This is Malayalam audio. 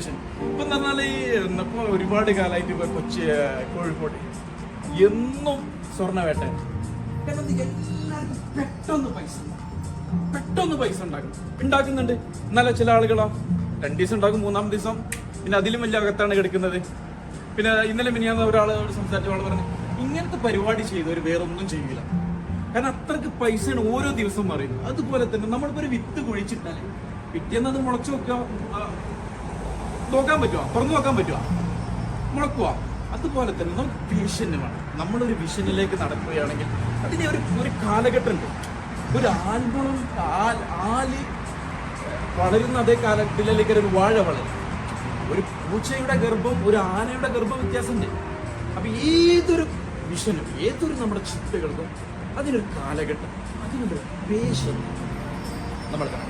മിഷൻ. ഇപ്പൊ എന്ന് പറഞ്ഞാല് ഇപ്പൊ ഒരുപാട് കാലമായിട്ട് ഇപ്പൊ കൊച്ചി കോഴിക്കോട് എന്നും സ്വർണ്ണവേട്ട. കാരണം എല്ലാവർക്കും പെട്ടെന്ന് പൈസ ഉണ്ടാക്കുന്നുണ്ട്. എന്നാലും ചില ആളുകളോ 2 ദിവസം ഉണ്ടാക്കും, 3-ാം ദിവസം പിന്നെ അതിലും വലിയ അകത്താണ് കിടക്കുന്നത്. പിന്നെ ഇന്നലെ മിനിയാന്ന് ഒരാളോട് സംസാരിച്ച ആൾ പറഞ്ഞു, ഇങ്ങനത്തെ പരിപാടി ചെയ്തവർ വേറൊന്നും ചെയ്യില്ല. കാരണം അത്രക്ക് പൈസയാണ് ഓരോ ദിവസം പറയുന്നത്. അതുപോലെ തന്നെ നമ്മളിപ്പോ ഒരു വിത്ത് കുഴിച്ചിട്ടാല് പിറ്റേന്ന് അത് മുളച്ചു നോക്കാൻ പറ്റുക, തുറന്നു നോക്കാൻ പറ്റുക, മുളക്കുക. അതുപോലെ തന്നെ നമുക്ക് വിഷൻ വേണം. നമ്മളൊരു വിഷനിലേക്ക് നടക്കുകയാണെങ്കിൽ അതിന് ഒരു കാലഘട്ടം ഉണ്ട്. ഒരു ആൽമണം ആല് വളരുന്ന അതേ കാലത്തിലേക്ക് ഒരു വാഴ വളരും. ഒരു പൂച്ചയുടെ ഗർഭം ഒരു ആനയുടെ ഗർഭം വ്യത്യാസമുണ്ട്. അപ്പൊ ഏതൊരു വിഷനും ഏതൊരു നമ്മുടെ ചിന്തകൾക്കും അതിനൊരു കാലഘട്ടം, അതിനൊരു പേശം നമ്മൾ കാണാം.